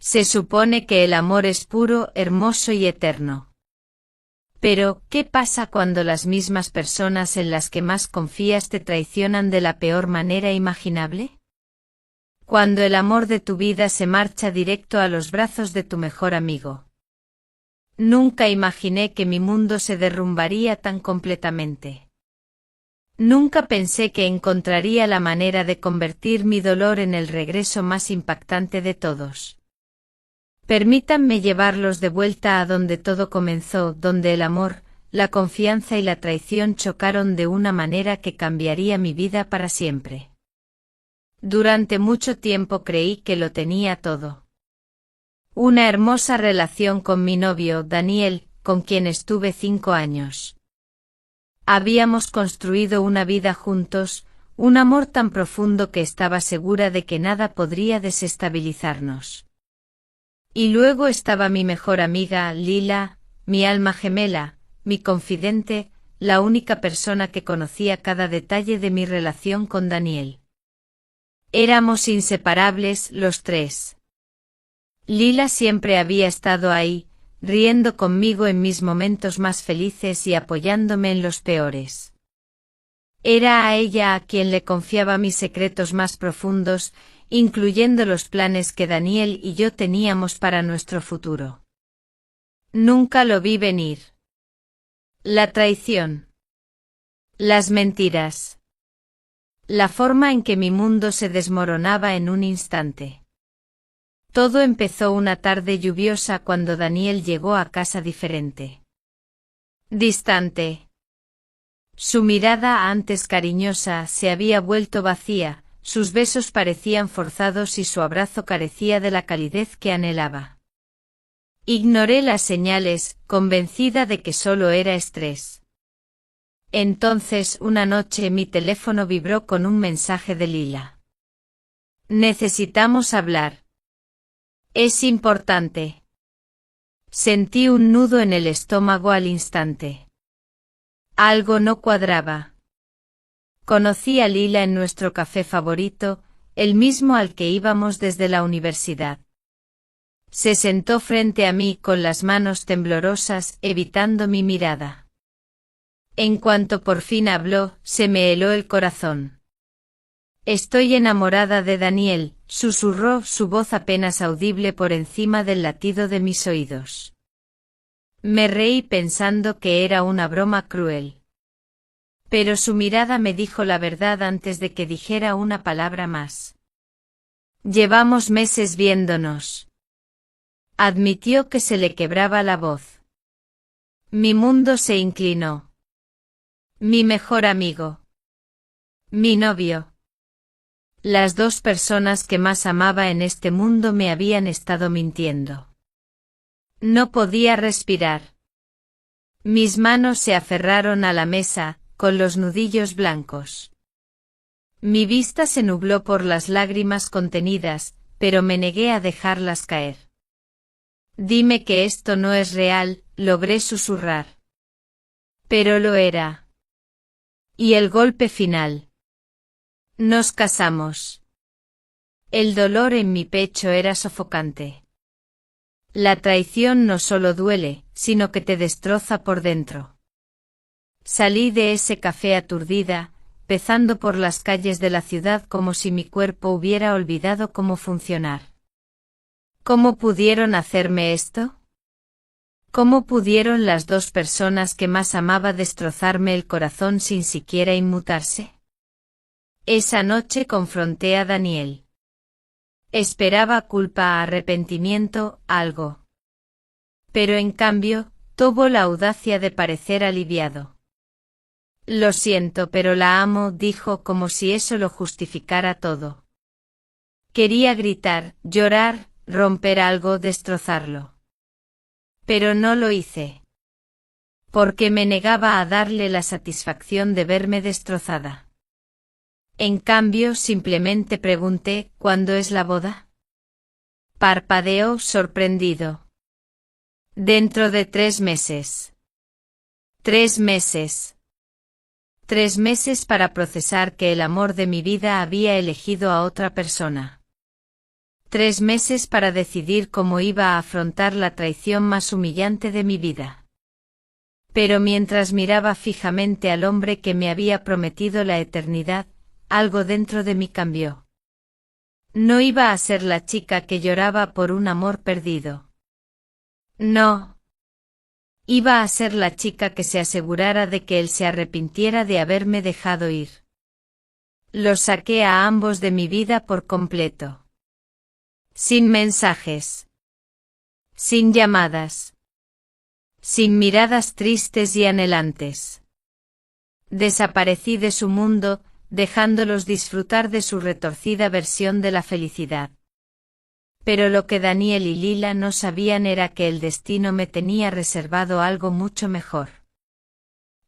Se supone que el amor es puro, hermoso y eterno. Pero, ¿qué pasa cuando las mismas personas en las que más confías te traicionan de la peor manera imaginable? Cuando el amor de tu vida se marcha directo a los brazos de tu mejor amigo. Nunca imaginé que mi mundo se derrumbaría tan completamente. Nunca pensé que encontraría la manera de convertir mi dolor en el regreso más impactante de todos. Permítanme llevarlos de vuelta a donde todo comenzó, donde el amor, la confianza y la traición chocaron de una manera que cambiaría mi vida para siempre. Durante mucho tiempo creí que lo tenía todo. Una hermosa relación con mi novio, Daniel, con quien estuve 5 años. Habíamos construido una vida juntos, un amor tan profundo que estaba segura de que nada podría desestabilizarnos. Y luego estaba mi mejor amiga, Lila, mi alma gemela, mi confidente, la única persona que conocía cada detalle de mi relación con Daniel. Éramos inseparables los tres. Lila siempre había estado ahí, riendo conmigo en mis momentos más felices y apoyándome en los peores. Era a ella a quien le confiaba mis secretos más profundos, incluyendo los planes que Daniel y yo teníamos para nuestro futuro. Nunca lo vi venir. La traición. Las mentiras. La forma en que mi mundo se desmoronaba en un instante. Todo empezó una tarde lluviosa cuando Daniel llegó a casa diferente. Distante. Su mirada, antes cariñosa, se había vuelto vacía, sus besos parecían forzados y su abrazo carecía de la calidez que anhelaba. Ignoré las señales, convencida de que solo era estrés. Entonces, una noche mi teléfono vibró con un mensaje de Lila. Necesitamos hablar. Es importante. Sentí un nudo en el estómago al instante. Algo no cuadraba. Conocí a Lila en nuestro café favorito, el mismo al que íbamos desde la universidad. Se sentó frente a mí con las manos temblorosas, evitando mi mirada. En cuanto por fin habló, se me heló el corazón. Estoy enamorada de Daniel, susurró, su voz apenas audible por encima del latido de mis oídos. Me reí pensando que era una broma cruel. Pero su mirada me dijo la verdad antes de que dijera una palabra más. Llevamos meses viéndonos. Admitió que se le quebraba la voz. Mi mundo se inclinó. Mi mejor amigo. Mi novio. Las dos personas que más amaba en este mundo me habían estado mintiendo. No podía respirar. Mis manos se aferraron a la mesa, con los nudillos blancos. Mi vista se nubló por las lágrimas contenidas, pero me negué a dejarlas caer. Dime que esto no es real, logré susurrar. Pero lo era. Y el golpe final. Nos casamos. El dolor en mi pecho era sofocante. La traición no solo duele, sino que te destroza por dentro. Salí de ese café aturdida, pezando por las calles de la ciudad como si mi cuerpo hubiera olvidado cómo funcionar. ¿Cómo pudieron hacerme esto? ¿Cómo pudieron las dos personas que más amaba destrozarme el corazón sin siquiera inmutarse? Esa noche confronté a Daniel. Esperaba culpa, arrepentimiento, algo. Pero en cambio, tuvo la audacia de parecer aliviado. Lo siento, pero la amo, dijo como si eso lo justificara todo. Quería gritar, llorar, romper algo, destrozarlo. Pero no lo hice. Porque me negaba a darle la satisfacción de verme destrozada. En cambio, simplemente pregunté, ¿cuándo es la boda? Parpadeó sorprendido. Dentro de 3 meses. 3 meses. 3 meses para procesar que el amor de mi vida había elegido a otra persona. 3 meses para decidir cómo iba a afrontar la traición más humillante de mi vida. Pero mientras miraba fijamente al hombre que me había prometido la eternidad, algo dentro de mí cambió. No iba a ser la chica que lloraba por un amor perdido. No. Iba a ser la chica que se asegurara de que él se arrepintiera de haberme dejado ir. Los saqué a ambos de mi vida por completo. Sin mensajes. Sin llamadas. Sin miradas tristes y anhelantes. Desaparecí de su mundo, dejándolos disfrutar de su retorcida versión de la felicidad. Pero lo que Daniel y Lila no sabían era que el destino me tenía reservado algo mucho mejor.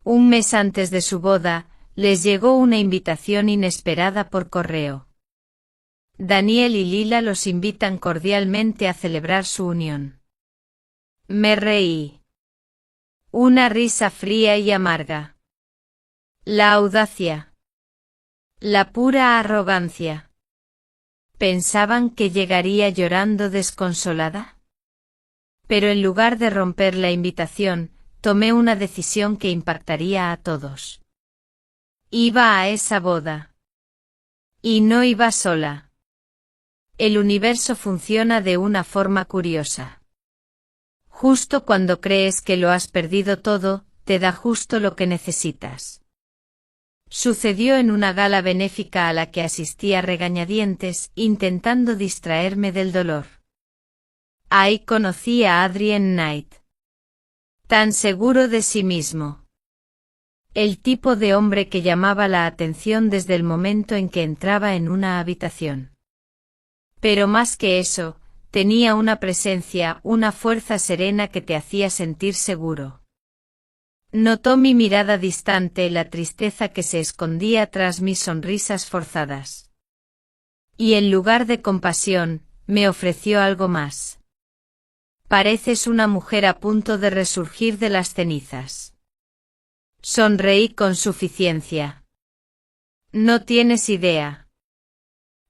Un mes antes de su boda, les llegó una invitación inesperada por correo. Daniel y Lila los invitan cordialmente a celebrar su unión. Me reí. Una risa fría y amarga. La audacia. La pura arrogancia. ¿Pensaban que llegaría llorando desconsolada? Pero en lugar de romper la invitación, tomé una decisión que impactaría a todos. Iba a esa boda. Y no iba sola. El universo funciona de una forma curiosa. Justo cuando crees que lo has perdido todo, te da justo lo que necesitas. Sucedió en una gala benéfica a la que asistí a regañadientes, intentando distraerme del dolor. Ahí conocí a Adrian Knight. Tan seguro de sí mismo. El tipo de hombre que llamaba la atención desde el momento en que entraba en una habitación. Pero más que eso, tenía una presencia, una fuerza serena que te hacía sentir seguro. Notó mi mirada distante, la tristeza que se escondía tras mis sonrisas forzadas. Y en lugar de compasión, me ofreció algo más. Pareces una mujer a punto de resurgir de las cenizas. Sonreí con suficiencia. No tienes idea.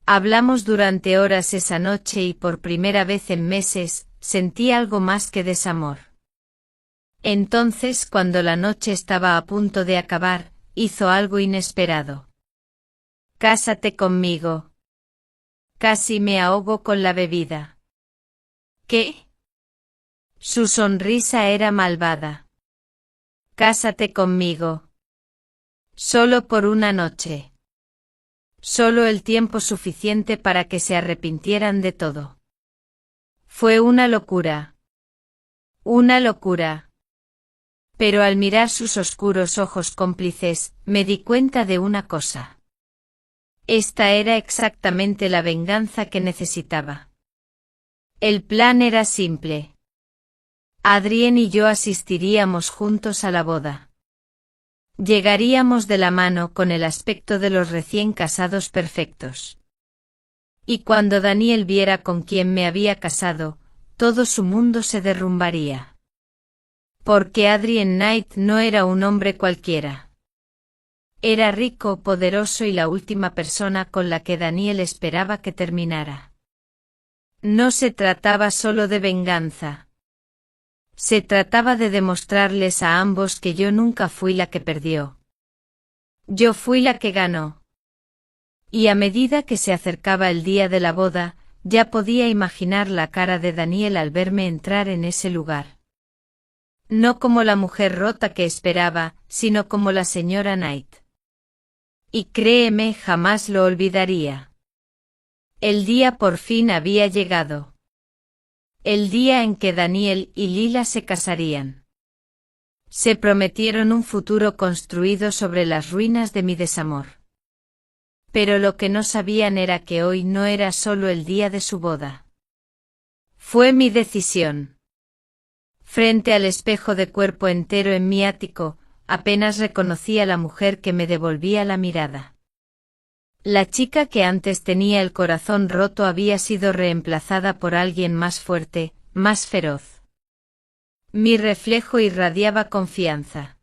Hablamos durante horas esa noche y por primera vez en meses, sentí algo más que desamor. Entonces, cuando la noche estaba a punto de acabar, hizo algo inesperado. Cásate conmigo. Casi me ahogo con la bebida. ¿Qué? Su sonrisa era malvada. Cásate conmigo. Solo por una noche. Solo el tiempo suficiente para que se arrepintieran de todo. Fue una locura. Una locura. Pero al mirar sus oscuros ojos cómplices, me di cuenta de una cosa. Esta era exactamente la venganza que necesitaba. El plan era simple. Adrien y yo asistiríamos juntos a la boda. Llegaríamos de la mano con el aspecto de los recién casados perfectos. Y cuando Daniel viera con quién me había casado, todo su mundo se derrumbaría. Porque Adrian Knight no era un hombre cualquiera. Era rico, poderoso y la última persona con la que Daniel esperaba que terminara. No se trataba solo de venganza. Se trataba de demostrarles a ambos que yo nunca fui la que perdió. Yo fui la que ganó. Y a medida que se acercaba el día de la boda, ya podía imaginar la cara de Daniel al verme entrar en ese lugar. No como la mujer rota que esperaba, sino como la señora Knight. Y créeme, jamás lo olvidaría. El día por fin había llegado. El día en que Daniel y Lila se casarían. Se prometieron un futuro construido sobre las ruinas de mi desamor. Pero lo que no sabían era que hoy no era solo el día de su boda. Fue mi decisión. Frente al espejo de cuerpo entero en mi ático, apenas reconocí a la mujer que me devolvía la mirada. La chica que antes tenía el corazón roto había sido reemplazada por alguien más fuerte, más feroz. Mi reflejo irradiaba confianza.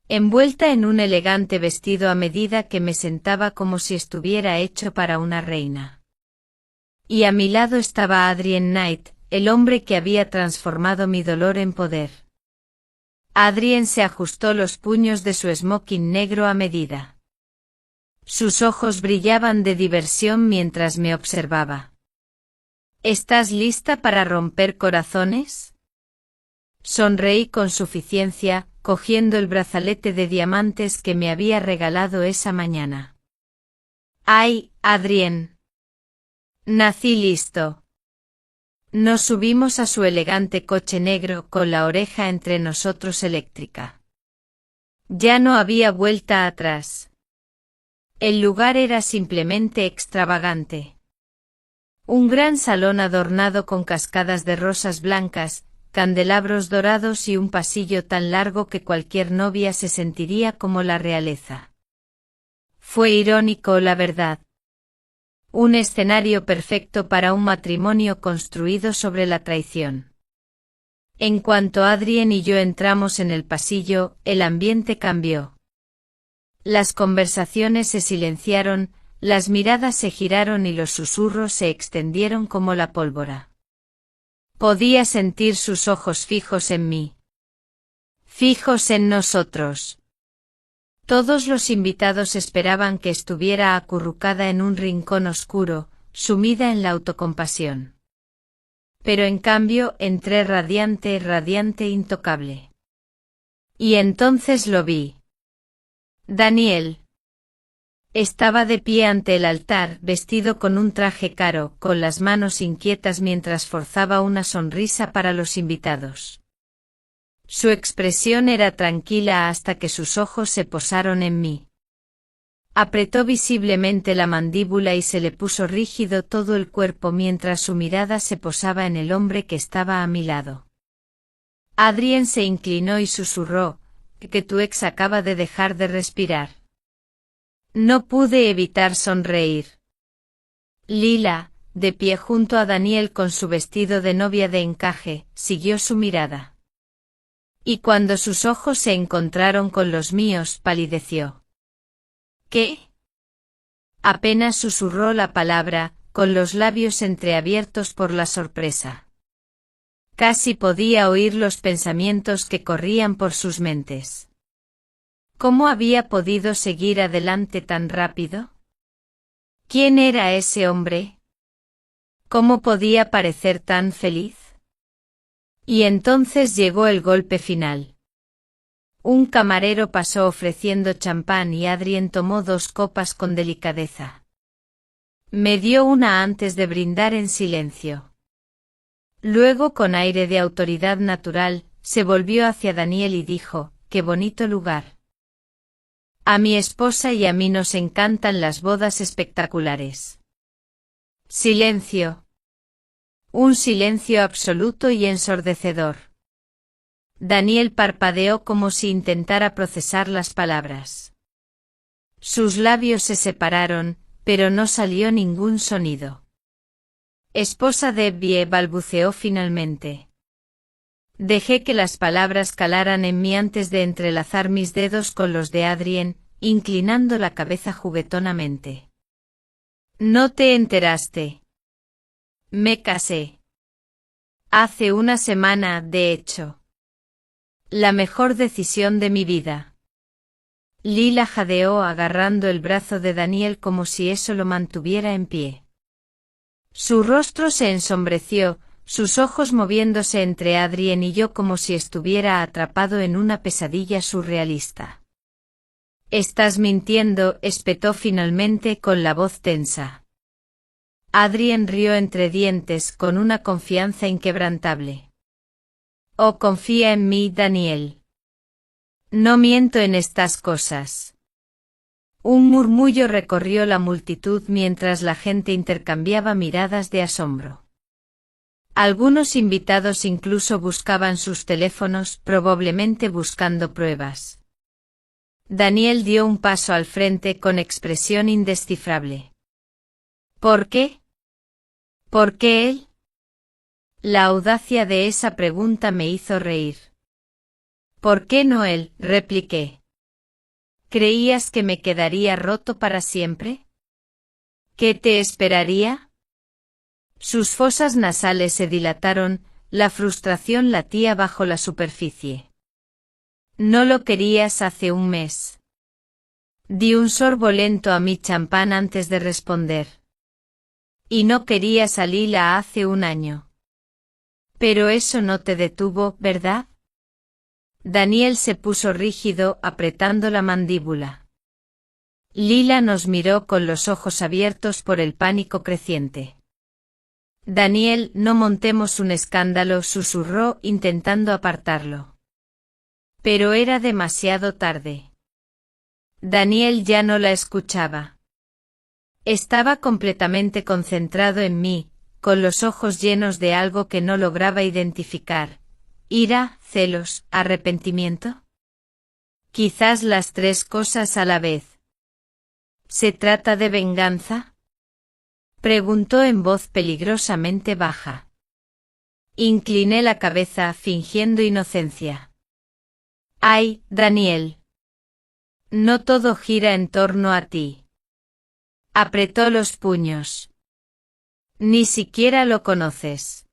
Envuelta en un elegante vestido a medida que me sentaba como si estuviera hecho para una reina. Y a mi lado estaba Adrien Knight, el hombre que había transformado mi dolor en poder. Adrien se ajustó los puños de su smoking negro a medida. Sus ojos brillaban de diversión mientras me observaba. ¿Estás lista para romper corazones? Sonreí con suficiencia, cogiendo el brazalete de diamantes que me había regalado esa mañana. ¡Ay, Adrien! Nací listo. Nos subimos a su elegante coche negro con la oreja entre nosotros eléctrica. Ya no había vuelta atrás. El lugar era simplemente extravagante. Un gran salón adornado con cascadas de rosas blancas, candelabros dorados y un pasillo tan largo que cualquier novia se sentiría como la realeza. Fue irónico, la verdad. Un escenario perfecto para un matrimonio construido sobre la traición. En cuanto Adrien y yo entramos en el pasillo, el ambiente cambió. Las conversaciones se silenciaron, las miradas se giraron y los susurros se extendieron como la pólvora. Podía sentir sus ojos fijos en mí. Fijos en nosotros. Todos los invitados esperaban que estuviera acurrucada en un rincón oscuro, sumida en la autocompasión. Pero en cambio entré radiante, intocable. Y entonces lo vi. Daniel. Estaba de pie ante el altar, vestido con un traje caro, con las manos inquietas mientras forzaba una sonrisa para los invitados. Su expresión era tranquila hasta que sus ojos se posaron en mí. Apretó visiblemente la mandíbula y se le puso rígido todo el cuerpo mientras su mirada se posaba en el hombre que estaba a mi lado. Adrien se inclinó y susurró, que tu ex acaba de dejar de respirar. No pude evitar sonreír. Lila, de pie junto a Daniel con su vestido de novia de encaje, siguió su mirada. Y cuando sus ojos se encontraron con los míos, palideció. ¿Qué? Apenas susurró la palabra, con los labios entreabiertos por la sorpresa. Casi podía oír los pensamientos que corrían por sus mentes. ¿Cómo había podido seguir adelante tan rápido? ¿Quién era ese hombre? ¿Cómo podía parecer tan feliz? Y entonces llegó el golpe final. Un camarero pasó ofreciendo champán y Adrien tomó 2 copas con delicadeza. Me dio una antes de brindar en silencio. Luego, con aire de autoridad natural, se volvió hacia Daniel y dijo, «¡Qué bonito lugar! A mi esposa y a mí nos encantan las bodas espectaculares». Silencio. Un silencio absoluto y ensordecedor. Daniel parpadeó como si intentara procesar las palabras. Sus labios se separaron, pero no salió ningún sonido. Esposa de Vie, balbuceó finalmente. Dejé que las palabras calaran en mí antes de entrelazar mis dedos con los de Adrien, inclinando la cabeza juguetonamente. ¿No te enteraste? Me casé. Hace una semana, de hecho. La mejor decisión de mi vida. Lila jadeó agarrando el brazo de Daniel como si eso lo mantuviera en pie. Su rostro se ensombreció, sus ojos moviéndose entre Adrien y yo como si estuviera atrapado en una pesadilla surrealista. «Estás mintiendo», espetó finalmente con la voz tensa. Adrien rió entre dientes con una confianza inquebrantable. «Oh, confía en mí, Daniel. No miento en estas cosas». Un murmullo recorrió la multitud mientras la gente intercambiaba miradas de asombro. Algunos invitados incluso buscaban sus teléfonos, probablemente buscando pruebas. Daniel dio un paso al frente con expresión indescifrable. ¿Por qué? ¿Por qué él? La audacia de esa pregunta me hizo reír. ¿Por qué no él?, repliqué. ¿Creías que me quedaría roto para siempre? ¿Qué te esperaría? Sus fosas nasales se dilataron, la frustración latía bajo la superficie. No lo querías hace un mes. Di un sorbo lento a mi champán antes de responder. Y no querías a Lila hace un año. Pero eso no te detuvo, ¿verdad? Daniel se puso rígido, apretando la mandíbula. Lila nos miró con los ojos abiertos por el pánico creciente. Daniel, no montemos un escándalo, susurró, intentando apartarlo. Pero era demasiado tarde. Daniel ya no la escuchaba. Estaba completamente concentrado en mí, con los ojos llenos de algo que no lograba identificar. ¿Ira, celos, arrepentimiento? Quizás las tres cosas a la vez. ¿Se trata de venganza? Preguntó en voz peligrosamente baja. Incliné la cabeza, fingiendo inocencia. Ay, Daniel. No todo gira en torno a ti. Apretó los puños. Ni siquiera lo conoces.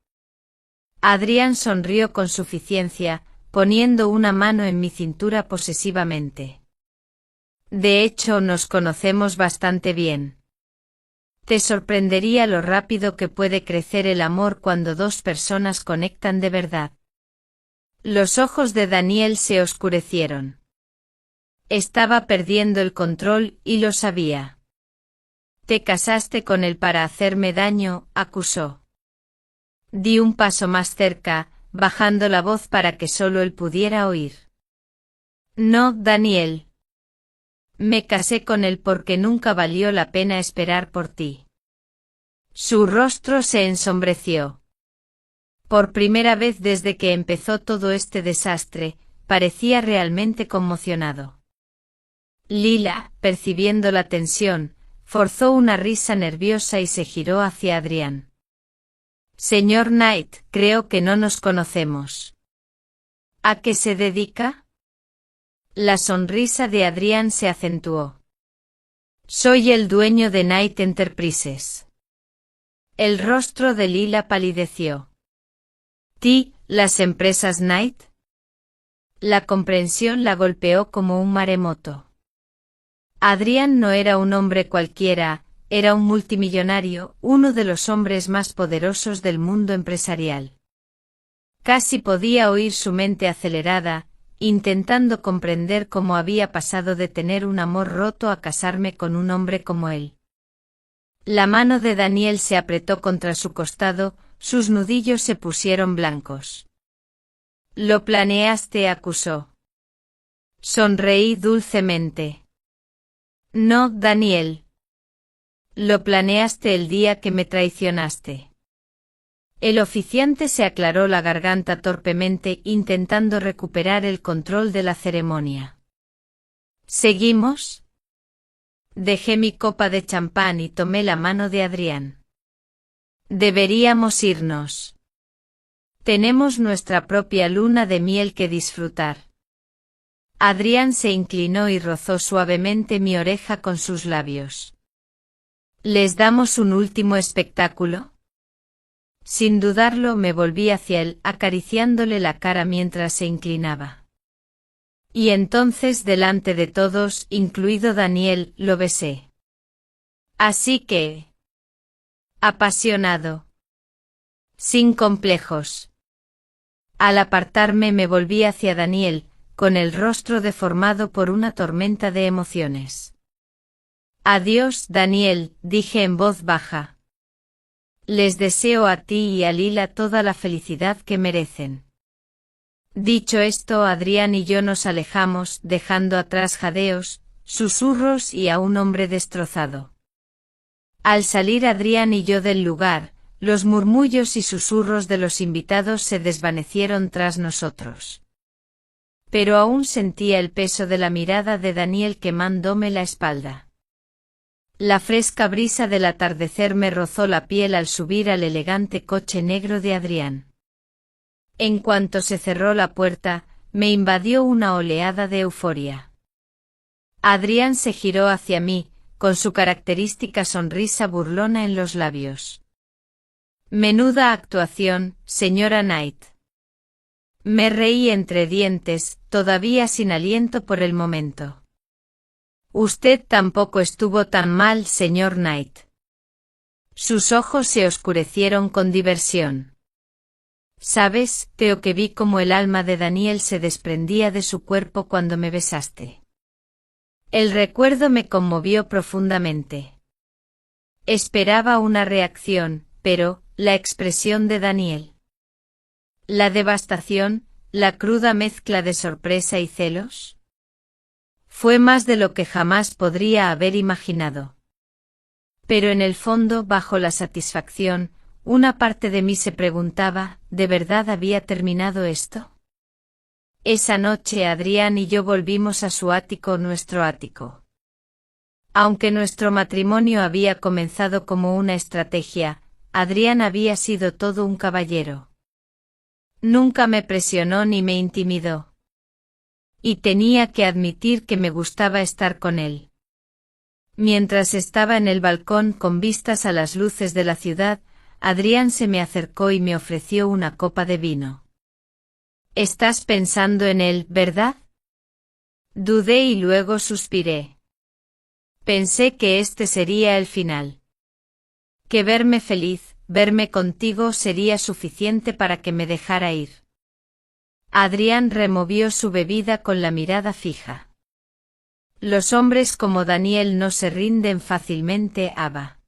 Adrián sonrió con suficiencia, poniendo una mano en mi cintura posesivamente. De hecho, nos conocemos bastante bien. Te sorprendería lo rápido que puede crecer el amor cuando dos personas conectan de verdad. Los ojos de Daniel se oscurecieron. Estaba perdiendo el control y lo sabía. Te casaste con él para hacerme daño, acusó. Di un paso más cerca, bajando la voz para que solo él pudiera oír. No, Daniel. Me casé con él porque nunca valió la pena esperar por ti. Su rostro se ensombreció. Por primera vez desde que empezó todo este desastre, parecía realmente conmocionado. Lila, percibiendo la tensión, forzó una risa nerviosa y se giró hacia Adrián. Señor Knight, creo que no nos conocemos. ¿A qué se dedica? La sonrisa de Adrián se acentuó. Soy el dueño de Knight Enterprises. El rostro de Lila palideció. ¿Ti, las empresas Knight? La comprensión la golpeó como un maremoto. Adrián no era un hombre cualquiera, era un multimillonario, uno de los hombres más poderosos del mundo empresarial. Casi podía oír su mente acelerada, intentando comprender cómo había pasado de tener un amor roto a casarme con un hombre como él. La mano de Daniel se apretó contra su costado, sus nudillos se pusieron blancos. Lo planeaste, acusó. Sonreí dulcemente. No, Daniel. Lo planeaste el día que me traicionaste. El oficiante se aclaró la garganta torpemente, intentando recuperar el control de la ceremonia. ¿Seguimos? Dejé mi copa de champán y tomé la mano de Adrián. Deberíamos irnos. Tenemos nuestra propia luna de miel que disfrutar. Adrián se inclinó y rozó suavemente mi oreja con sus labios. ¿Les damos un último espectáculo? Sin dudarlo me volví hacia él, acariciándole la cara mientras se inclinaba. Y entonces delante de todos, incluido Daniel, lo besé. Así que... apasionado. Sin complejos. Al apartarme me volví hacia Daniel, con el rostro deformado por una tormenta de emociones. Adiós, Daniel, dije en voz baja. Les deseo a ti y a Lila toda la felicidad que merecen. Dicho esto, Adrián y yo nos alejamos, dejando atrás jadeos, susurros y a un hombre destrozado. Al salir Adrián y yo del lugar, los murmullos y susurros de los invitados se desvanecieron tras nosotros. Pero aún sentía el peso de la mirada de Daniel quemándome la espalda. La fresca brisa del atardecer me rozó la piel al subir al elegante coche negro de Adrián. En cuanto se cerró la puerta, me invadió una oleada de euforia. Adrián se giró hacia mí, con su característica sonrisa burlona en los labios. Menuda actuación, señora Knight. Me reí entre dientes, todavía sin aliento por el momento. Usted tampoco estuvo tan mal, señor Knight. Sus ojos se oscurecieron con diversión. ¿Sabes, Theo, que vi cómo el alma de Daniel se desprendía de su cuerpo cuando me besaste? El recuerdo me conmovió profundamente. Esperaba una reacción, pero, la expresión de Daniel. La devastación, la cruda mezcla de sorpresa y celos. Fue más de lo que jamás podría haber imaginado. Pero en el fondo, bajo la satisfacción, una parte de mí se preguntaba, ¿de verdad había terminado esto? Esa noche Adrián y yo volvimos a su ático, nuestro ático. Aunque nuestro matrimonio había comenzado como una estrategia, Adrián había sido todo un caballero. Nunca me presionó ni me intimidó. Y tenía que admitir que me gustaba estar con él. Mientras estaba en el balcón con vistas a las luces de la ciudad, Adrián se me acercó y me ofreció una copa de vino. Estás pensando en él, ¿verdad? Dudé y luego suspiré. Pensé que este sería el final. Que verme feliz, verme contigo sería suficiente para que me dejara ir. Adrián removió su bebida con la mirada fija. Los hombres como Daniel no se rinden fácilmente, Ava.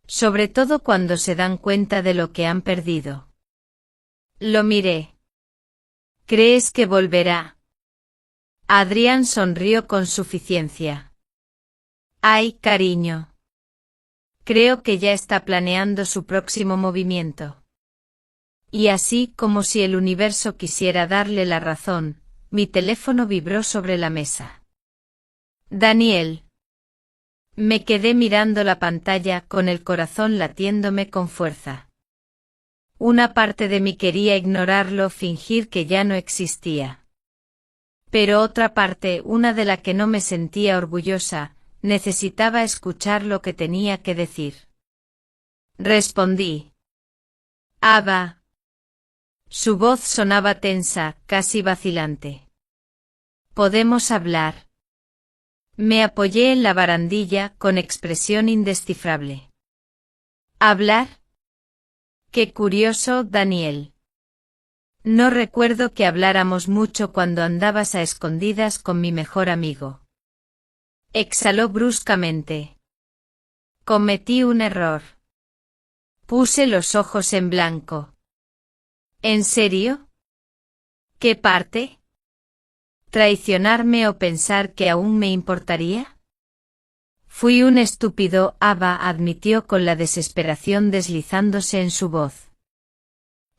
Sobre todo cuando se dan cuenta de lo que han perdido. Lo miré. ¿Crees que volverá? Adrián sonrió con suficiencia. Ay, cariño. Creo que ya está planeando su próximo movimiento. Y así, como si el universo quisiera darle la razón, mi teléfono vibró sobre la mesa. Daniel. Me quedé mirando la pantalla con el corazón latiéndome con fuerza. Una parte de mí quería ignorarlo, fingir que ya no existía. Pero otra parte, una de la que no me sentía orgullosa, necesitaba escuchar lo que tenía que decir. Respondí. Ava. Su voz sonaba tensa, casi vacilante. ¿Podemos hablar? Me apoyé en la barandilla con expresión indescifrable. ¿Hablar? Qué curioso, Daniel. No recuerdo que habláramos mucho cuando andabas a escondidas con mi mejor amigo. Exhaló bruscamente. Cometí un error. Puse los ojos en blanco. ¿En serio? ¿Qué parte? ¿Traicionarme o pensar que aún me importaría? Fui un estúpido, Ava admitió con la desesperación deslizándose en su voz.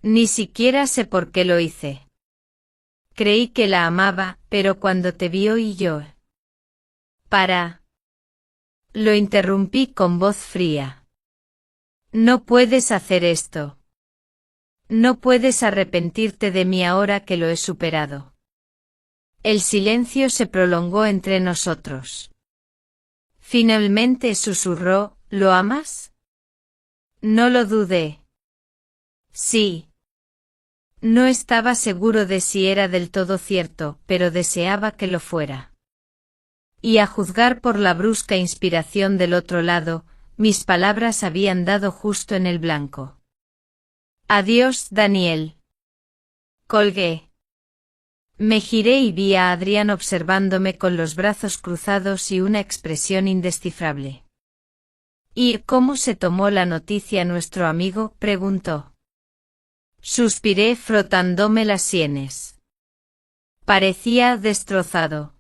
Ni siquiera sé por qué lo hice. Creí que la amaba, pero cuando te vi y yo. Lo interrumpí con voz fría. No puedes hacer esto. No puedes arrepentirte de mí ahora que lo he superado. El silencio se prolongó entre nosotros. Finalmente susurró, ¿lo amas? No lo dudé. Sí. No estaba seguro de si era del todo cierto, pero deseaba que lo fuera. Y a juzgar por la brusca inspiración del otro lado, mis palabras habían dado justo en el blanco. Adiós, Daniel. Colgué. Me giré y vi a Adrián observándome con los brazos cruzados y una expresión indescifrable. ¿Y cómo se tomó la noticia nuestro amigo?, preguntó. Suspiré frotándome las sienes. Parecía destrozado.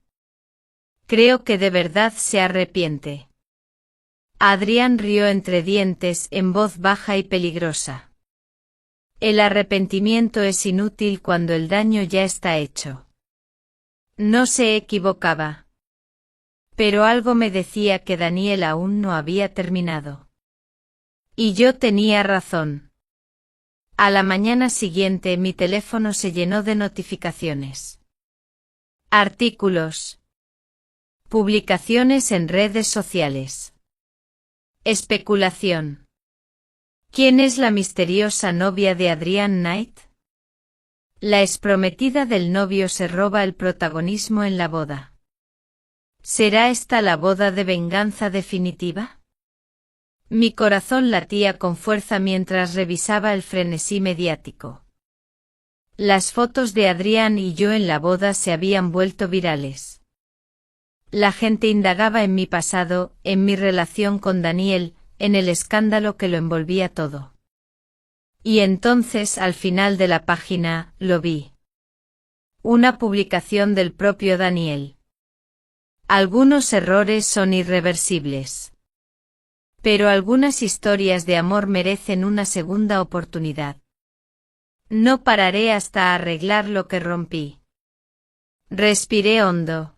Creo que de verdad se arrepiente. Adrián rió entre dientes en voz baja y peligrosa. El arrepentimiento es inútil cuando el daño ya está hecho. No se equivocaba. Pero algo me decía que Daniel aún no había terminado. Y yo tenía razón. A la mañana siguiente mi teléfono se llenó de notificaciones. Artículos. Publicaciones en redes sociales. Especulación. ¿Quién es la misteriosa novia de Adrian Knight? La exprometida del novio se roba el protagonismo en la boda. ¿Será esta la boda de venganza definitiva? Mi corazón latía con fuerza mientras revisaba el frenesí mediático. Las fotos de Adrián y yo en la boda se habían vuelto virales. La gente indagaba en mi pasado, en mi relación con Daniel, en el escándalo que lo envolvía todo. Y entonces, al final de la página, lo vi. Una publicación del propio Daniel. Algunos errores son irreversibles. Pero algunas historias de amor merecen una segunda oportunidad. No pararé hasta arreglar lo que rompí. Respiré hondo.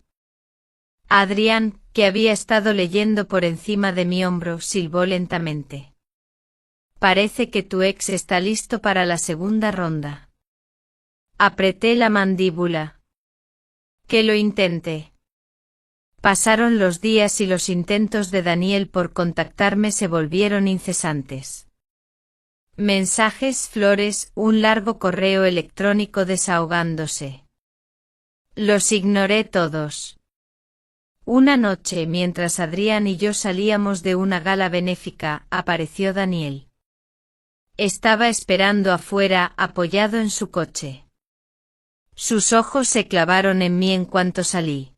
Adrián, que había estado leyendo por encima de mi hombro, silbó lentamente. Parece que tu ex está listo para la segunda ronda. Apreté la mandíbula. Que lo intente. Pasaron los días y los intentos de Daniel por contactarme se volvieron incesantes. Mensajes, flores, un largo correo electrónico desahogándose. Los ignoré todos. Una noche, mientras Adrián y yo salíamos de una gala benéfica, apareció Daniel. Estaba esperando afuera, apoyado en su coche. Sus ojos se clavaron en mí en cuanto salí.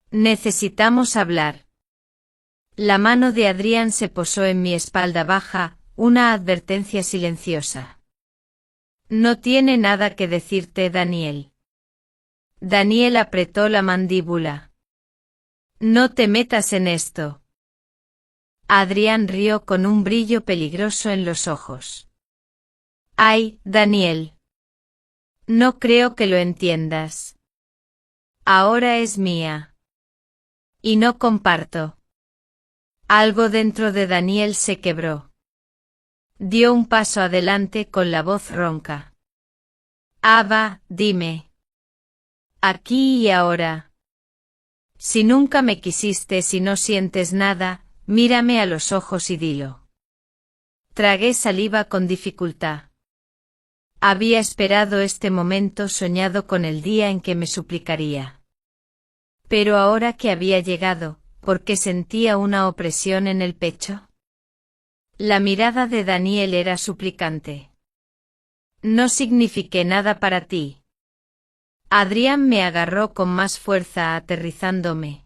Necesitamos hablar. La mano de Adrián se posó en mi espalda baja, una advertencia silenciosa. No tiene nada que decirte, Daniel. Daniel apretó la mandíbula. No te metas en esto. Adrián rió con un brillo peligroso en los ojos. Ay, Daniel. No creo que lo entiendas. Ahora es mía. Y no comparto. Algo dentro de Daniel se quebró. Dio un paso adelante con la voz ronca. Ava, dime. Aquí y ahora. Si nunca me quisiste, si no sientes nada, mírame a los ojos y dilo. Tragué saliva con dificultad. Había esperado este momento, soñado con el día en que me suplicaría. Pero ahora que había llegado, ¿por qué sentía una opresión en el pecho? La mirada de Daniel era suplicante. No signifiqué nada para ti. Adrián me agarró con más fuerza, aterrizándome.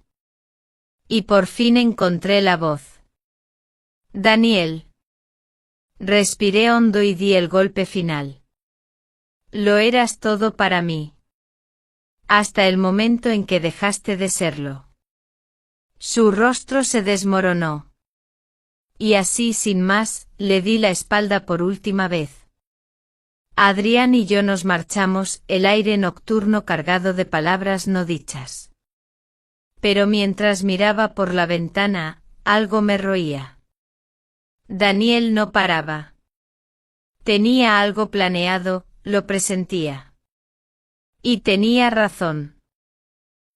Y por fin encontré la voz. Daniel. Respiré hondo y di el golpe final. Lo eras todo para mí. Hasta el momento en que dejaste de serlo. Su rostro se desmoronó. Y así, sin más, le di la espalda por última vez. Adrián y yo nos marchamos, el aire nocturno cargado de palabras no dichas. Pero mientras miraba por la ventana, algo me roía. Daniel no paraba. Tenía algo planeado, lo presentía. Y tenía razón.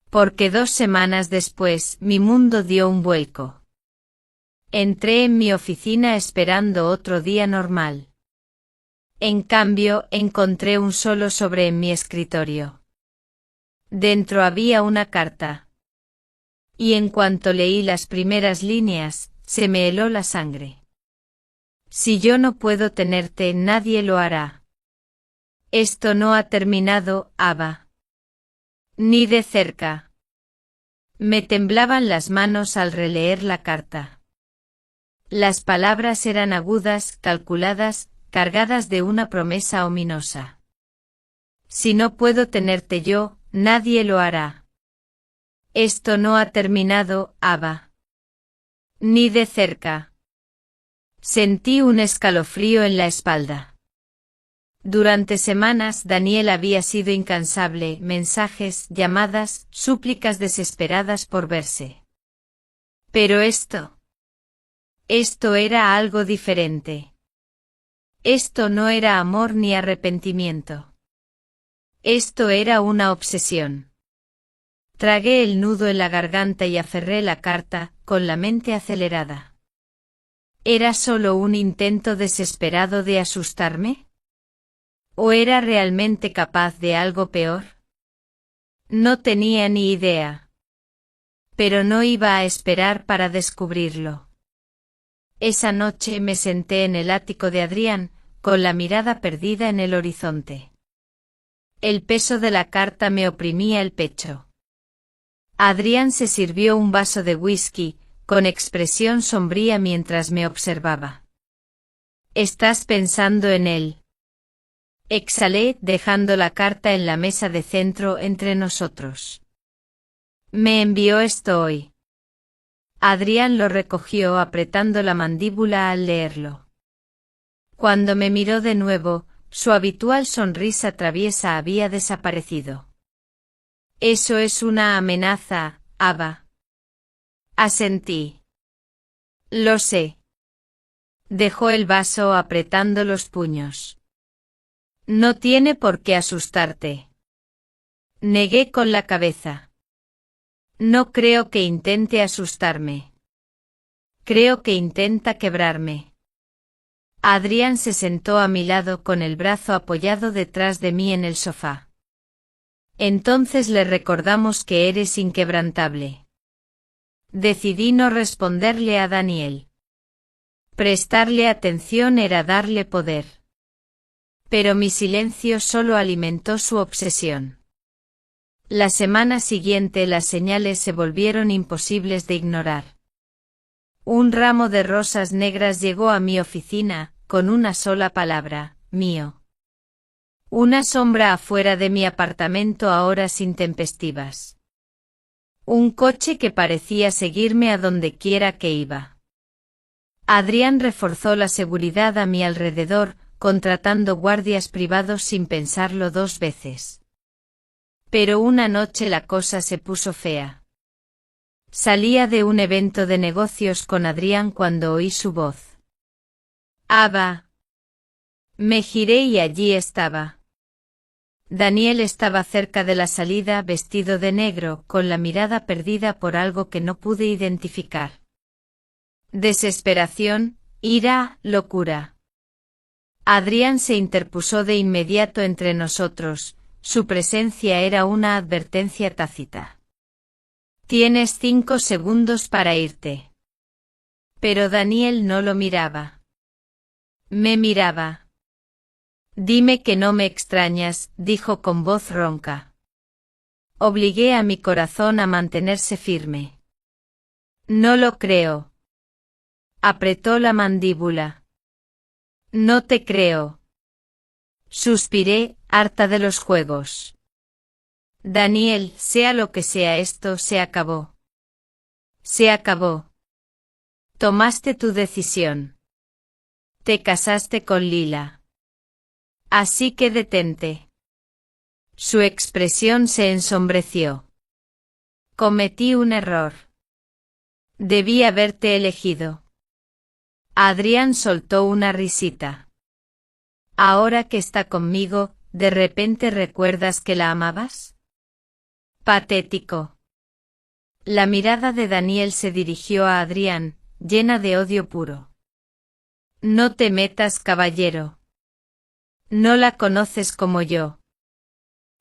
Porque 2 semanas después, mi mundo dio un vuelco. Entré en mi oficina esperando otro día normal. En cambio, encontré un solo sobre en mi escritorio. Dentro había una carta. Y en cuanto leí las primeras líneas, se me heló la sangre. Si yo no puedo tenerte, nadie lo hará. Esto no ha terminado, Ava. Ni de cerca. Me temblaban las manos al releer la carta. Las palabras eran agudas, calculadas, cargadas de una promesa ominosa. Si no puedo tenerte yo, nadie lo hará. Esto no ha terminado, Ava. Ni de cerca. Sentí un escalofrío en la espalda. Durante semanas Daniel había sido incansable, mensajes, llamadas, súplicas desesperadas por verse. Pero esto era algo diferente. Esto no era amor ni arrepentimiento. Esto era una obsesión. Tragué el nudo en la garganta y aferré la carta, con la mente acelerada. ¿Era solo un intento desesperado de asustarme? ¿O era realmente capaz de algo peor? No tenía ni idea. Pero no iba a esperar para descubrirlo. Esa noche me senté en el ático de Adrián, con la mirada perdida en el horizonte. El peso de la carta me oprimía el pecho. Adrián se sirvió un vaso de whisky, con expresión sombría mientras me observaba. ¿Estás pensando en él? Exhalé, dejando la carta en la mesa de centro entre nosotros. Me envió esto hoy. Adrián lo recogió apretando la mandíbula al leerlo. Cuando me miró de nuevo, su habitual sonrisa traviesa había desaparecido. Eso es una amenaza, Ava. Asentí. Lo sé. Dejó el vaso apretando los puños. No tiene por qué asustarte. Negué con la cabeza. No creo que intente asustarme. Creo que intenta quebrarme. Adrián se sentó a mi lado con el brazo apoyado detrás de mí en el sofá. Entonces le recordamos que eres inquebrantable. Decidí no responderle a Daniel. Prestarle atención era darle poder. Pero mi silencio solo alimentó su obsesión. La semana siguiente las señales se volvieron imposibles de ignorar. Un ramo de rosas negras llegó a mi oficina, con una sola palabra, mío. Una sombra afuera de mi apartamento a horas intempestivas. Un coche que parecía seguirme a donde quiera que iba. Adrián reforzó la seguridad a mi alrededor, contratando guardias privados sin pensarlo dos veces. Pero una noche la cosa se puso fea. Salía de un evento de negocios con Adrián cuando oí su voz. Ava. Me giré y allí estaba. Daniel estaba cerca de la salida vestido de negro, con la mirada perdida por algo que no pude identificar. Desesperación, ira, locura. Adrián se interpuso de inmediato entre nosotros, su presencia era una advertencia tácita. Tienes 5 segundos para irte. Pero Daniel no lo miraba. Me miraba. Dime que no me extrañas, dijo con voz ronca. Obligué a mi corazón a mantenerse firme. No lo creo. Apretó la mandíbula. No te creo. Suspiré, harta de los juegos. Daniel, sea lo que sea esto, se acabó. Se acabó. Tomaste tu decisión. Te casaste con Lila. Así que detente. Su expresión se ensombreció. Cometí un error. Debí haberte elegido. Adrián soltó una risita. Ahora que está conmigo, ¿de repente recuerdas que la amabas? Patético. La mirada de Daniel se dirigió a Adrián, llena de odio puro. No te metas, caballero. No la conoces como yo.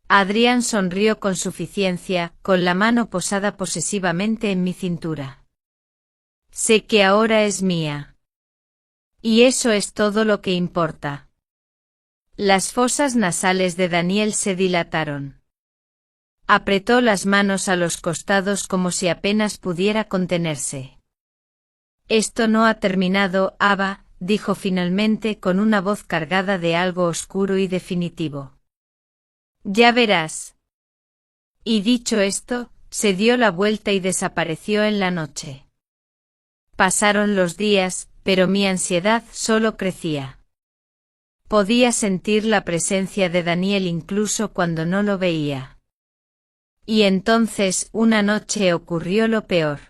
Adrián sonrió con suficiencia, con la mano posada posesivamente en mi cintura. Sé que ahora es mía. Y eso es todo lo que importa. Las fosas nasales de Daniel se dilataron. Apretó las manos a los costados como si apenas pudiera contenerse. Esto no ha terminado, Ava, dijo finalmente con una voz cargada de algo oscuro y definitivo. Ya verás. Y dicho esto, se dio la vuelta y desapareció en la noche. Pasaron los días, pero mi ansiedad solo crecía. Podía sentir la presencia de Daniel incluso cuando no lo veía. Y entonces, una noche ocurrió lo peor.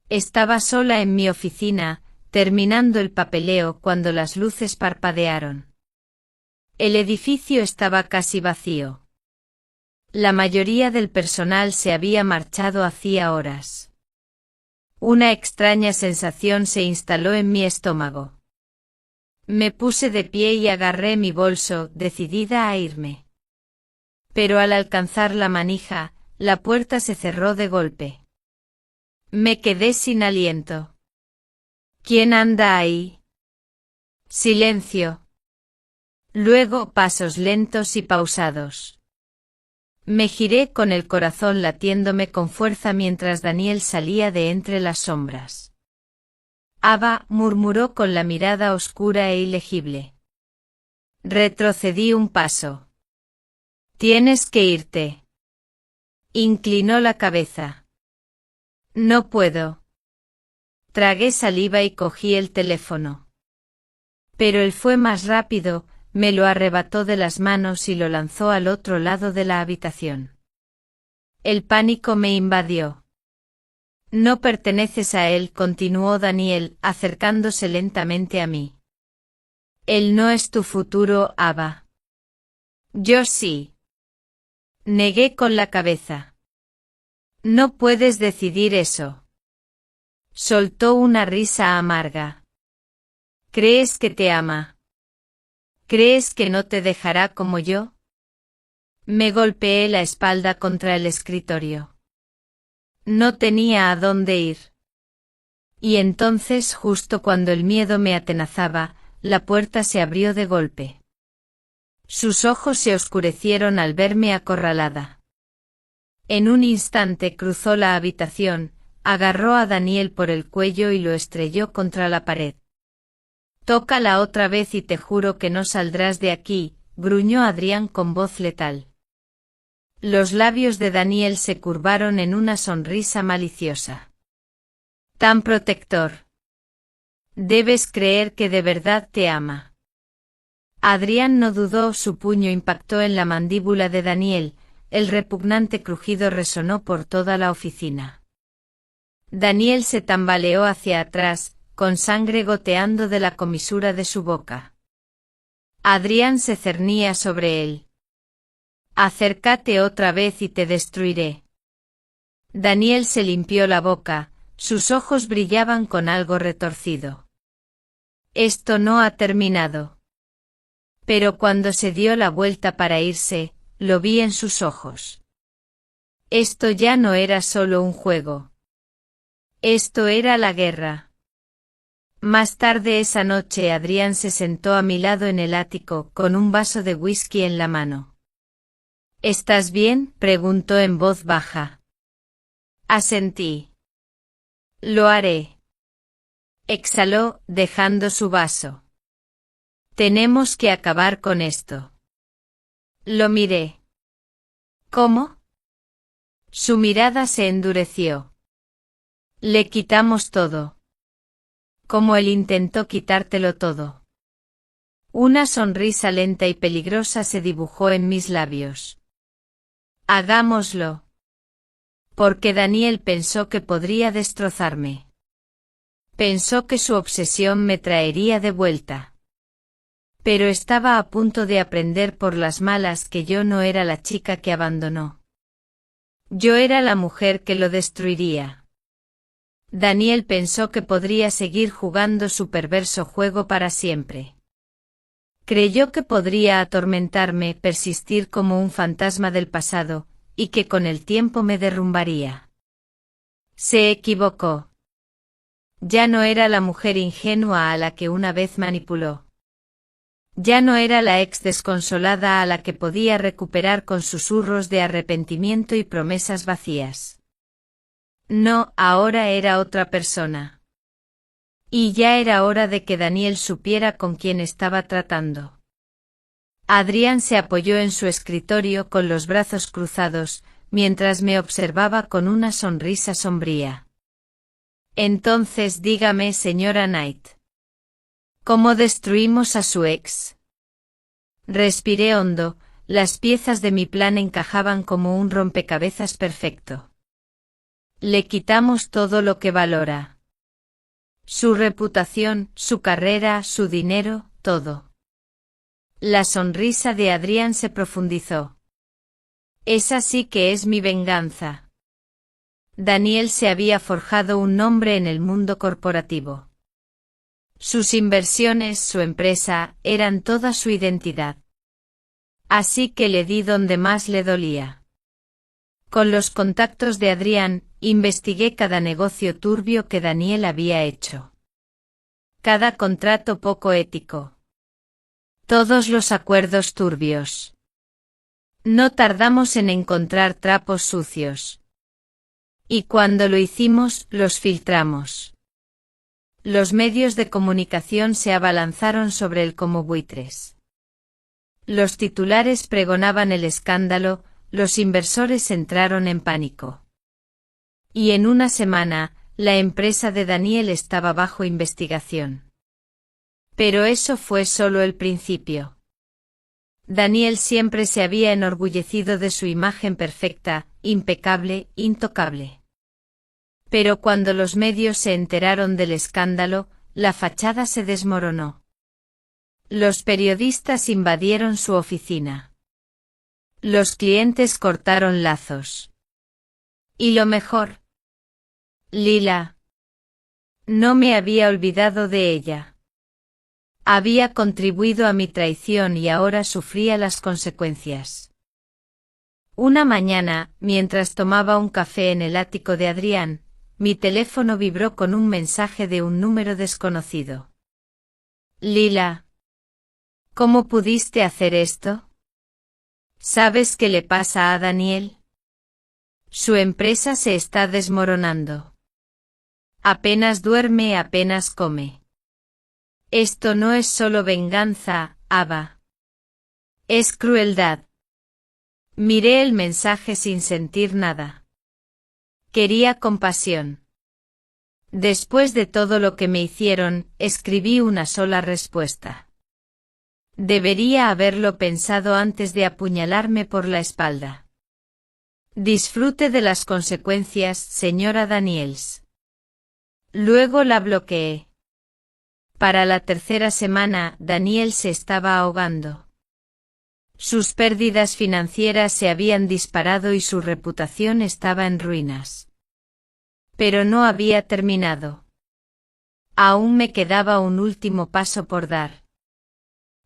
Estaba sola en mi oficina, terminando el papeleo cuando las luces parpadearon. El edificio estaba casi vacío. La mayoría del personal se había marchado hacía horas. Una extraña sensación se instaló en mi estómago. Me puse de pie y agarré mi bolso, decidida a irme. Pero al alcanzar la manija, la puerta se cerró de golpe. Me quedé sin aliento. ¿Quién anda ahí? Silencio. Luego pasos lentos y pausados. Me giré con el corazón latiéndome con fuerza mientras Daniel salía de entre las sombras. Ava, murmuró con la mirada oscura e ilegible. Retrocedí un paso. Tienes que irte. Inclinó la cabeza. No puedo. Tragué saliva y cogí el teléfono. Pero él fue más rápido, me lo arrebató de las manos y lo lanzó al otro lado de la habitación. El pánico me invadió. No perteneces a él, continuó Daniel, acercándose lentamente a mí. Él no es tu futuro, Ava. Yo sí. Negué con la cabeza. No puedes decidir eso. Soltó una risa amarga. ¿Crees que te ama? ¿Crees que no te dejará como yo? Me golpeé la espalda contra el escritorio. No tenía a dónde ir. Y entonces, justo cuando el miedo me atenazaba, la puerta se abrió de golpe. Sus ojos se oscurecieron al verme acorralada. En un instante cruzó la habitación, agarró a Daniel por el cuello y lo estrelló contra la pared. Tócala otra vez y te juro que no saldrás de aquí, gruñó Adrián con voz letal. Los labios de Daniel se curvaron en una sonrisa maliciosa. Tan protector. Debes creer que de verdad te ama. Adrián no dudó, su puño impactó en la mandíbula de Daniel, el repugnante crujido resonó por toda la oficina. Daniel se tambaleó hacia atrás, con sangre goteando de la comisura de su boca. Adrián se cernía sobre él. Acércate otra vez y te destruiré. Daniel se limpió la boca, sus ojos brillaban con algo retorcido. Esto no ha terminado. Pero cuando se dio la vuelta para irse, lo vi en sus ojos. Esto ya no era solo un juego. Esto era la guerra. Más tarde esa noche Adrián se sentó a mi lado en el ático, con un vaso de whisky en la mano. ¿Estás bien?, preguntó en voz baja. Asentí. Lo haré. Exhaló, dejando su vaso. Tenemos que acabar con esto. Lo miré. ¿Cómo? Su mirada se endureció. Le quitamos todo. Como él intentó quitártelo todo. Una sonrisa lenta y peligrosa se dibujó en mis labios. Hagámoslo. Porque Daniel pensó que podría destrozarme. Pensó que su obsesión me traería de vuelta. Pero estaba a punto de aprender por las malas que yo no era la chica que abandonó. Yo era la mujer que lo destruiría. Daniel pensó que podría seguir jugando su perverso juego para siempre. Creyó que podría atormentarme, persistir como un fantasma del pasado, y que con el tiempo me derrumbaría. Se equivocó. Ya no era la mujer ingenua a la que una vez manipuló. Ya no era la ex desconsolada a la que podía recuperar con susurros de arrepentimiento y promesas vacías. No, ahora era otra persona. Y ya era hora de que Daniel supiera con quién estaba tratando. Adrián se apoyó en su escritorio con los brazos cruzados, mientras me observaba con una sonrisa sombría. Entonces dígame, señora Knight. ¿Cómo destruimos a su ex? Respiré hondo, las piezas de mi plan encajaban como un rompecabezas perfecto. Le quitamos todo lo que valora. Su reputación, su carrera, su dinero, todo. La sonrisa de Adrián se profundizó. Esa sí que es mi venganza. Daniel se había forjado un nombre en el mundo corporativo. Sus inversiones, su empresa, eran toda su identidad. Así que le di donde más le dolía. Con los contactos de Adrián, investigué cada negocio turbio que Daniel había hecho. Cada contrato poco ético. Todos los acuerdos turbios. No tardamos en encontrar trapos sucios. Y cuando lo hicimos, los filtramos. Los medios de comunicación se abalanzaron sobre él como buitres. Los titulares pregonaban el escándalo, los inversores entraron en pánico. Y en una semana, la empresa de Daniel estaba bajo investigación. Pero eso fue solo el principio. Daniel siempre se había enorgullecido de su imagen perfecta, impecable, intocable. Pero cuando los medios se enteraron del escándalo, la fachada se desmoronó. Los periodistas invadieron su oficina. Los clientes cortaron lazos. Y lo mejor. Lila. No me había olvidado de ella. Había contribuido a mi traición y ahora sufría las consecuencias. Una mañana, mientras tomaba un café en el ático de Adrián, mi teléfono vibró con un mensaje de un número desconocido. Lila. ¿Cómo pudiste hacer esto? ¿Sabes qué le pasa a Daniel? Su empresa se está desmoronando. Apenas duerme, apenas come. Esto no es solo venganza, Ava. Es crueldad. Miré el mensaje sin sentir nada. Quería compasión. Después de todo lo que me hicieron, escribí una sola respuesta. Debería haberlo pensado antes de apuñalarme por la espalda. Disfrute de las consecuencias, señora Daniels. Luego la bloqueé. Para la tercera semana, Daniel se estaba ahogando. Sus pérdidas financieras se habían disparado y su reputación estaba en ruinas. Pero no había terminado. Aún me quedaba un último paso por dar.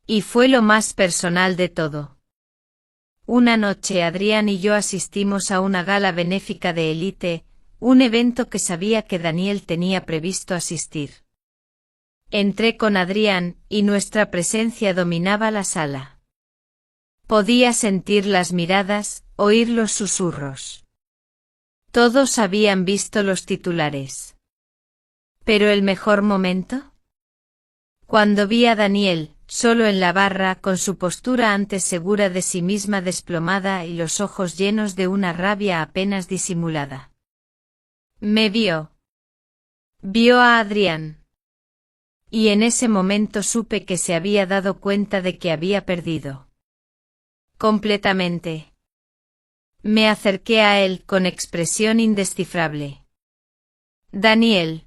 Y fue lo más personal de todo. Una noche Adrián y yo asistimos a una gala benéfica de élite, un evento que sabía que Daniel tenía previsto asistir. Entré con Adrián, y nuestra presencia dominaba la sala. Podía sentir las miradas, oír los susurros. Todos habían visto los titulares. ¿Pero el mejor momento? Cuando vi a Daniel, solo en la barra, con su postura antes segura de sí misma desplomada y los ojos llenos de una rabia apenas disimulada. Me vio. Vio a Adrián. Y en ese momento supe que se había dado cuenta de que había perdido. Completamente. Me acerqué a él con expresión indescifrable. Daniel.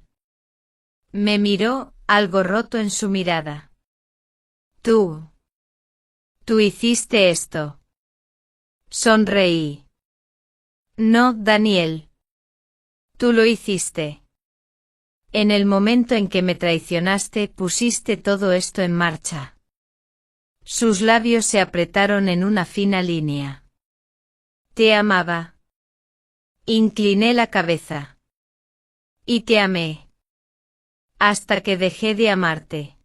Me miró, algo roto en su mirada. Tú. Tú hiciste esto. Sonreí. No, Daniel. Tú lo hiciste. En el momento en que me traicionaste, pusiste todo esto en marcha. Sus labios se apretaron en una fina línea. Te amaba. Incliné la cabeza. Y te amé. Hasta que dejé de amarte.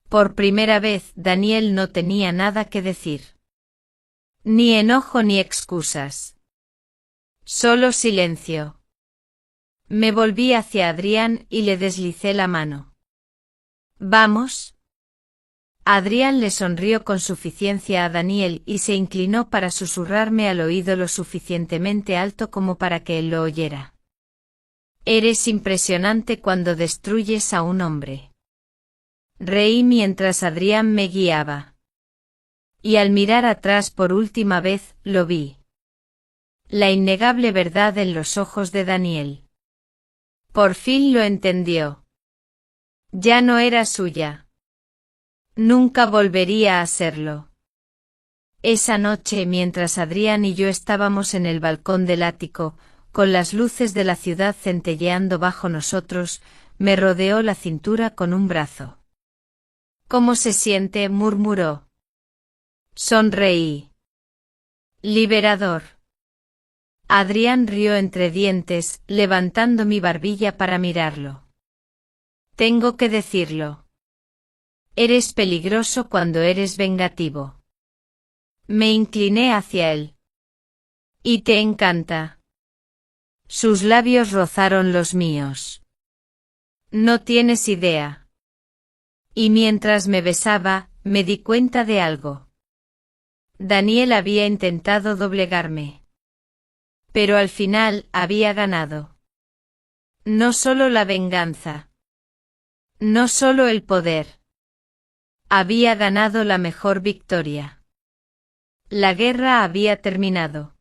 Por primera vez, Daniel no tenía nada que decir. Ni enojo ni excusas. Solo silencio. Me volví hacia Adrián y le deslicé la mano. ¿Vamos? Adrián le sonrió con suficiencia a Daniel y se inclinó para susurrarme al oído lo suficientemente alto como para que él lo oyera. Eres impresionante cuando destruyes a un hombre. Reí mientras Adrián me guiaba. Y al mirar atrás por última vez, lo vi. La innegable verdad en los ojos de Daniel. Por fin lo entendió. Ya no era suya. Nunca volvería a serlo. Esa noche, mientras Adrián y yo estábamos en el balcón del ático, con las luces de la ciudad centelleando bajo nosotros, me rodeó la cintura con un brazo. ¿Cómo se siente?, murmuró. Sonreí. Liberador. Adrián rió entre dientes, levantando mi barbilla para mirarlo. Tengo que decirlo. Eres peligroso cuando eres vengativo. Me incliné hacia él. ¿Y te encanta? Sus labios rozaron los míos. No tienes idea. Y mientras me besaba, me di cuenta de algo. Daniel había intentado doblegarme. Pero al final había ganado. No solo la venganza. No solo el poder. Había ganado la mejor victoria. La guerra había terminado.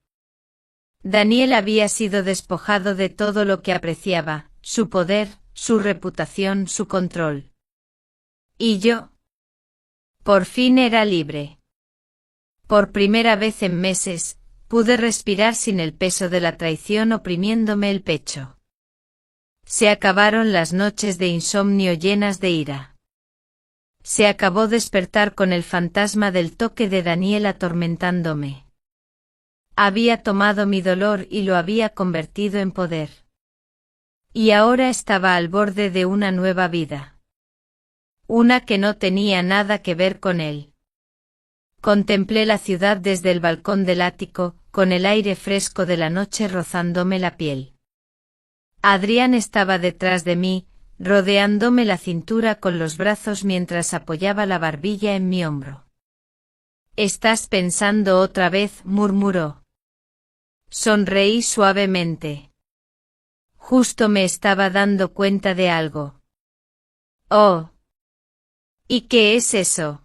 Daniel había sido despojado de todo lo que apreciaba, su poder, su reputación, su control. ¿Y yo? Por fin era libre. Por primera vez en meses, pude respirar sin el peso de la traición oprimiéndome el pecho. Se acabaron las noches de insomnio llenas de ira. Se acabó despertar con el fantasma del toque de Daniel atormentándome. Había tomado mi dolor y lo había convertido en poder. Y ahora estaba al borde de una nueva vida. Una que no tenía nada que ver con él. Contemplé la ciudad desde el balcón del ático, con el aire fresco de la noche rozándome la piel. Adrián estaba detrás de mí, rodeándome la cintura con los brazos mientras apoyaba la barbilla en mi hombro. «¿Estás pensando otra vez?», murmuró. Sonreí suavemente. Justo me estaba dando cuenta de algo. «Oh. ¿Y qué es eso?».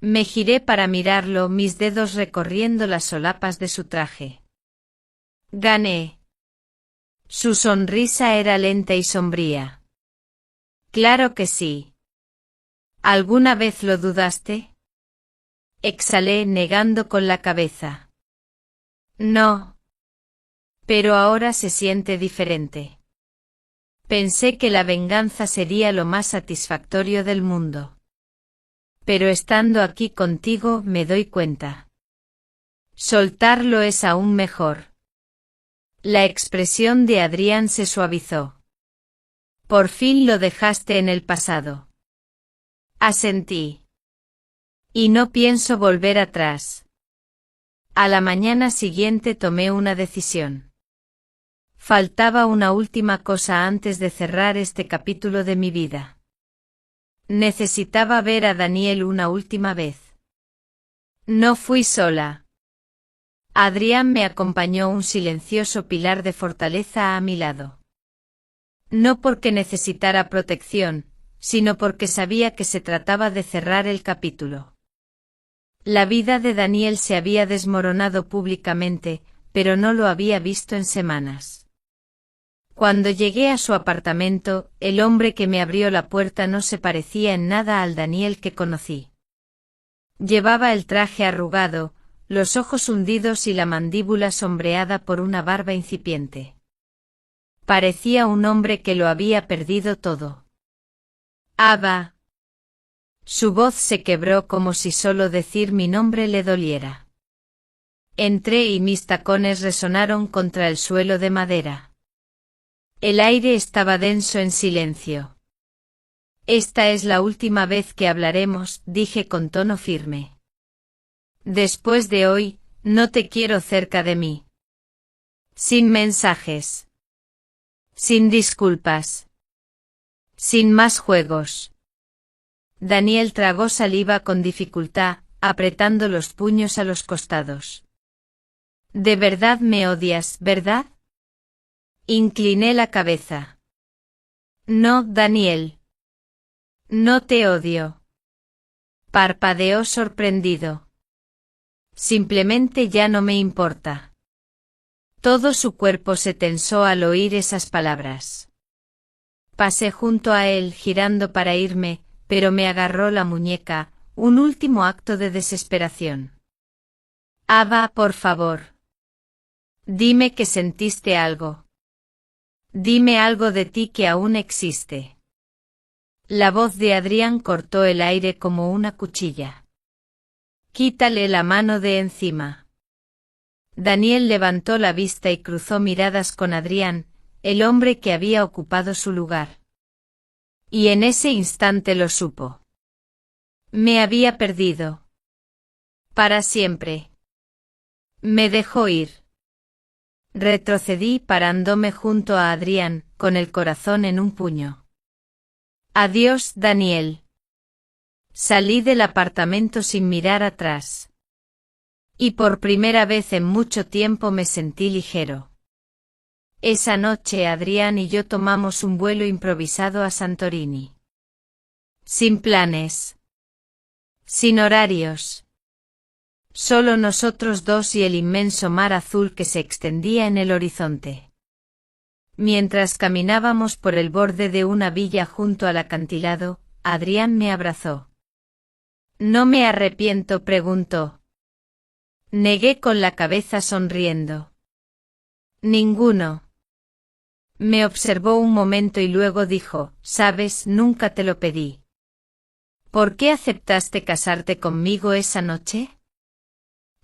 Me giré para mirarlo, mis dedos recorriendo las solapas de su traje. «Gané». Su sonrisa era lenta y sombría. «Claro que sí». «¿Alguna vez lo dudaste?». Exhalé negando con la cabeza. «No. Pero ahora se siente diferente». Pensé que la venganza sería lo más satisfactorio del mundo. Pero estando aquí contigo me doy cuenta. Soltarlo es aún mejor. La expresión de Adrián se suavizó. Por fin lo dejaste en el pasado. Asentí. Y no pienso volver atrás. A la mañana siguiente tomé una decisión. Faltaba una última cosa antes de cerrar este capítulo de mi vida. Necesitaba ver a Daniel una última vez. No fui sola. Adrián me acompañó, un silencioso pilar de fortaleza a mi lado. No porque necesitara protección, sino porque sabía que se trataba de cerrar el capítulo. La vida de Daniel se había desmoronado públicamente, pero no lo había visto en semanas. Cuando llegué a su apartamento, el hombre que me abrió la puerta no se parecía en nada al Daniel que conocí. Llevaba el traje arrugado, los ojos hundidos y la mandíbula sombreada por una barba incipiente. Parecía un hombre que lo había perdido todo. «Ava». Su voz se quebró como si solo decir mi nombre le doliera. Entré y mis tacones resonaron contra el suelo de madera. El aire estaba denso en silencio. «Esta es la última vez que hablaremos», dije con tono firme. «Después de hoy, no te quiero cerca de mí. Sin mensajes. Sin disculpas. Sin más juegos». Daniel tragó saliva con dificultad, apretando los puños a los costados. «De verdad me odias, ¿verdad?». Incliné la cabeza. «No, Daniel. No te odio». Parpadeó sorprendido. «Simplemente ya no me importa». Todo su cuerpo se tensó al oír esas palabras. Pasé junto a él girando para irme, pero me agarró la muñeca, un último acto de desesperación. «Ava, por favor. Dime que sentiste algo. Dime algo de ti que aún existe. La voz de Adrián cortó el aire como una cuchilla. Quítale la mano de encima. Daniel levantó la vista y cruzó miradas con Adrián, el hombre que había ocupado su lugar. Y en ese instante lo supo. Me había perdido. Para siempre. Me dejó ir. Retrocedí parándome junto a Adrián, con el corazón en un puño. Adiós, Daniel. Salí del apartamento sin mirar atrás. Y por primera vez en mucho tiempo me sentí ligero. Esa noche Adrián y yo tomamos un vuelo improvisado a Santorini. Sin planes. Sin horarios. Solo nosotros dos y el inmenso mar azul que se extendía en el horizonte. Mientras caminábamos por el borde de una villa junto al acantilado, Adrián me abrazó. ¿No me arrepiento?, preguntó. Negué con la cabeza sonriendo. Ninguno. Me observó un momento y luego dijo, ¿sabes? Nunca te lo pedí. ¿Por qué aceptaste casarte conmigo esa noche?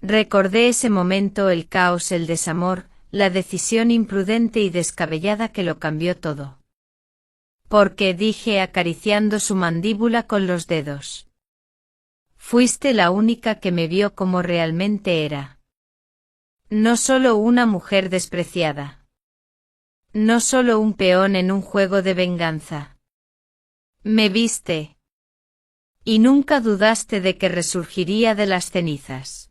Recordé ese momento, el caos, el desamor, la decisión imprudente y descabellada que lo cambió todo. Porque, dije acariciando su mandíbula con los dedos. Fuiste la única que me vio como realmente era. No solo una mujer despreciada. No solo un peón en un juego de venganza. Me viste. Y nunca dudaste de que resurgiría de las cenizas.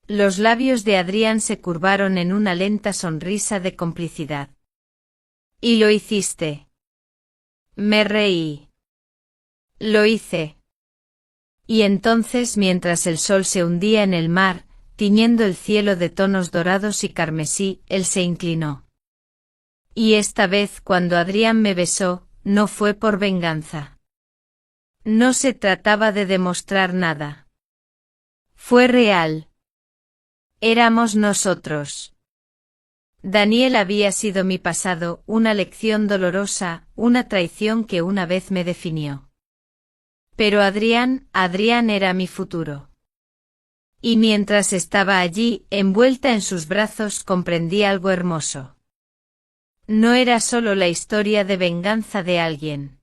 Los labios de Adrián se curvaron en una lenta sonrisa de complicidad. Y lo hiciste. Me reí. Lo hice. Y entonces, mientras el sol se hundía en el mar, tiñendo el cielo de tonos dorados y carmesí, él se inclinó. Y esta vez, cuando Adrián me besó, no fue por venganza. No se trataba de demostrar nada. Fue real. Éramos nosotros. Daniel había sido mi pasado, una lección dolorosa, una traición que una vez me definió. Pero Adrián era mi futuro. Y mientras estaba allí, envuelta en sus brazos, comprendí algo hermoso. No era solo la historia de venganza de alguien.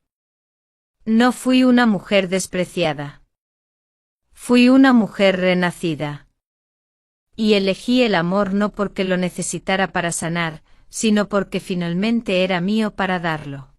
No fui una mujer despreciada. Fui una mujer renacida. Y elegí el amor no porque lo necesitara para sanar, sino porque finalmente era mío para darlo.